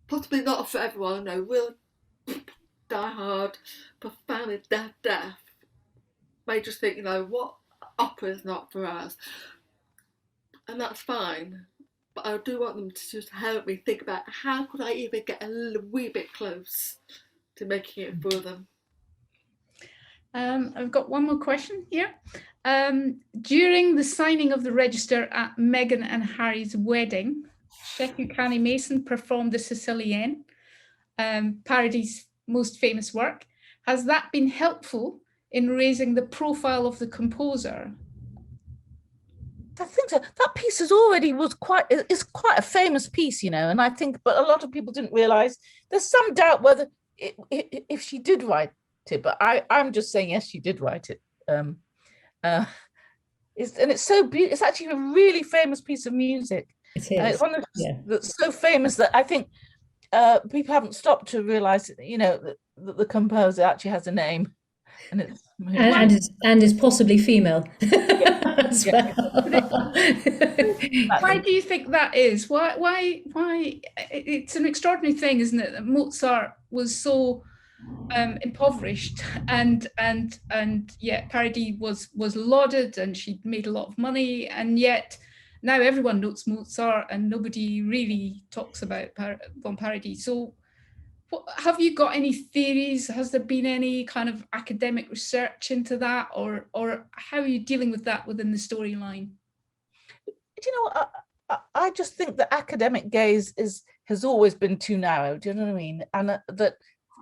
Possibly not for everyone, no, real die-hard, profoundly deaf may just think, what, opera is not for us. And that's fine. But I do want them to just help me think about how could I even get a wee bit close to making it for them. I've got one more question here. During the signing of the register at Meghan and Harry's wedding, Sheku Kani Mason performed the Sicilienne, Paradis' most famous work. Has that been helpful in raising the profile of the composer? I think so. That piece is quite a famous piece, and I think, but a lot of people didn't realise. There's some doubt whether if she did write it, but I'm just saying yes, she did write it. And it's so beautiful. It's actually a really famous piece of music. It is. It's one of that's so famous that I think people haven't stopped to realise, that the composer actually has a name, and it's and is possibly female. As well. Why do you think that is? Why? It's an extraordinary thing, isn't it, that Mozart was so impoverished, and yet Paradis was lauded, and she made a lot of money, and yet now everyone knows Mozart, and nobody really talks about von Paradis. So, have you got any theories? Has there been any kind of academic research into that, or how are you dealing with that within the storyline? I just think the academic gaze has always been too narrow. Do you know what I mean? And that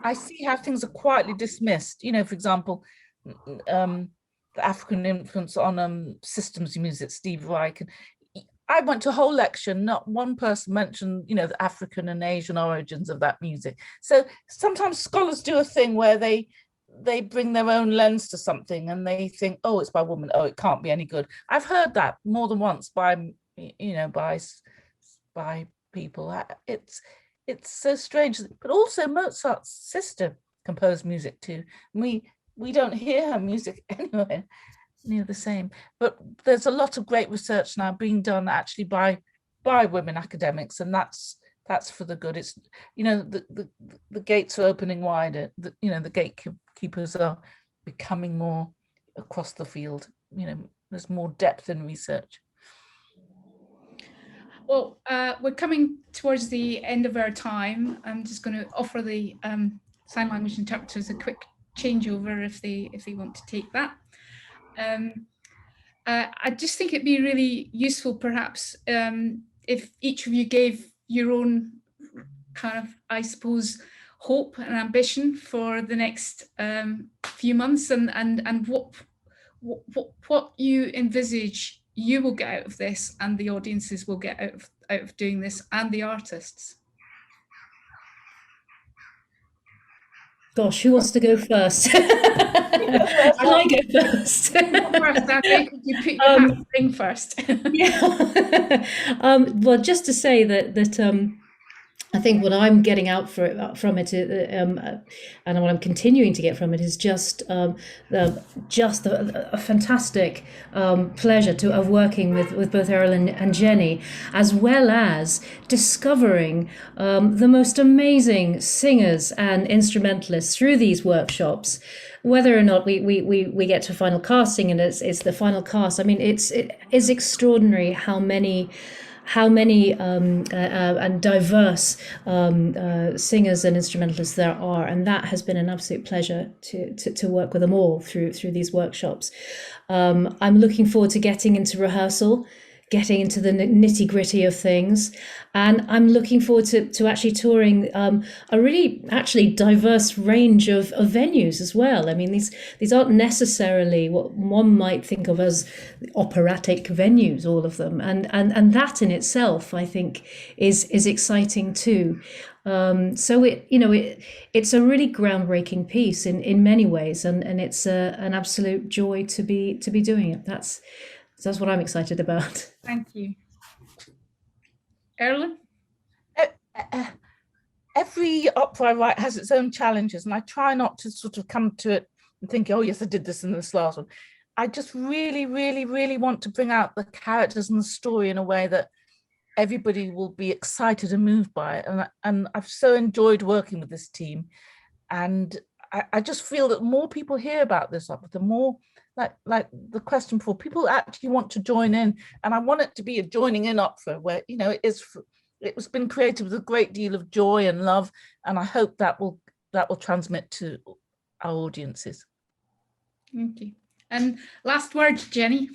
I see how things are quietly dismissed. For example, the African influence on systems music, Steve Reich. I went to a whole lecture, not one person mentioned, the African and Asian origins of that music. So sometimes scholars do a thing where they bring their own lens to something, and they think, oh, it's by women, oh, it can't be any good. I've heard that more than once by people. It's so strange. But also Mozart's sister composed music too. We don't hear her music anywhere near the same, but there's a lot of great research now being done actually by women academics, and that's for the good. It's the gates are opening wider. The gatekeepers are becoming more across the field. There's more depth in research. Well, we're coming towards the end of our time. I'm just going to offer the sign language interpreters a quick changeover if they want to take that. I just think it'd be really useful, perhaps, if each of you gave your own kind of, I suppose, hope and ambition for the next few months, and what you envisage you will get out of this, and the audiences will get out of doing this, and the artists? Gosh, who wants to go first? Can I go first? First, Andy, could you put your hat in the ring first? Yeah. Well, just to say that I think what I'm getting out from it, and what I'm continuing to get from it, is just a fantastic pleasure of working with both Errol and Jenny, as well as discovering the most amazing singers and instrumentalists through these workshops. Whether or not we get to final casting and it's the final cast, I mean, it is extraordinary how many and diverse singers and instrumentalists there are, and that has been an absolute pleasure to work with them all through these workshops. I'm looking forward to getting into rehearsal, getting into the nitty gritty of things, and I'm looking forward to actually touring a really actually diverse range of venues as well. I mean, these aren't necessarily what one might think of as operatic venues, all of them, and that in itself, I think, is exciting too. So it's a really groundbreaking piece in many ways, and it's an absolute joy to be doing it. That's what I'm excited about. Thank you. Erlen? Every opera I write has its own challenges, and I try not to sort of come to it and think, oh yes, I did this in this last one. I just really, really, really want to bring out the characters and the story in a way that everybody will be excited and moved by it. And I've so enjoyed working with this team. And I just feel that more people hear about this opera, the more, like the question before, people actually want to join in. And I want it to be a joining in opera where, it's been created with a great deal of joy and love. And I hope that will transmit to our audiences. Thank you. And last words, Jenny.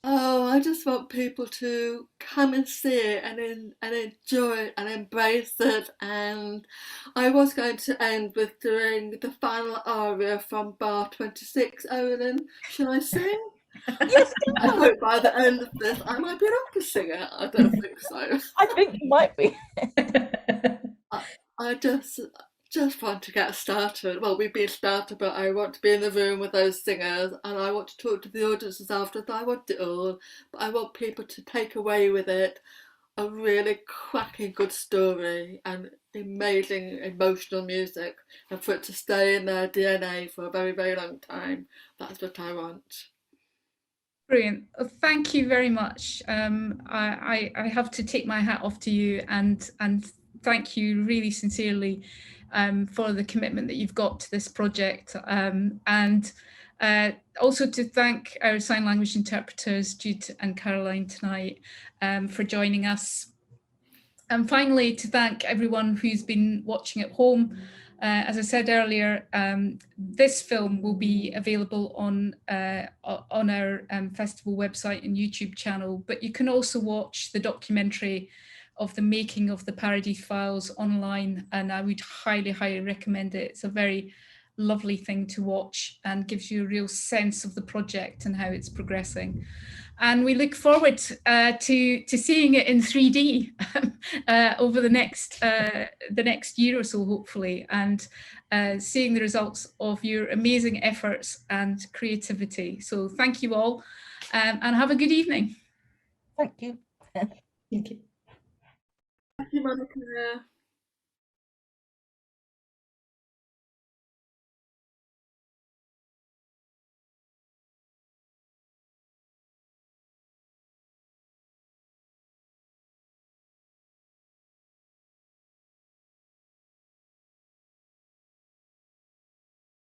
Oh, I just want people to come and see it and enjoy it and embrace it. And I was going to end with doing the final aria from Bar 26. Owen, shall I sing? Yes. I hope by the end of this I might be an opera singer. I don't think so. I think you might be. I just want to get started. Well, we've been started, but I want to be in the room with those singers, and I want to talk to the audiences after. I want it all, but I want people to take away with it a really cracking good story and amazing emotional music, and for it to stay in their DNA for a very, very long time. That's what I want. Brilliant. Thank you very much. I have to take my hat off to you and thank you really sincerely for the commitment that you've got to this project, and also to thank our sign language interpreters, Jude and Caroline, tonight for joining us. And finally, to thank everyone who's been watching at home. As I said earlier, this film will be available on our festival website and YouTube channel, but you can also watch the documentary of the making of the Paradis Files online, and I would highly, highly recommend it. It's a very lovely thing to watch and gives you a real sense of the project and how it's progressing. And we look forward to seeing it in 3D over the next year or so, hopefully, and seeing the results of your amazing efforts and creativity. So thank you all, and have a good evening. Thank you. Thank you. Thank you, Monica.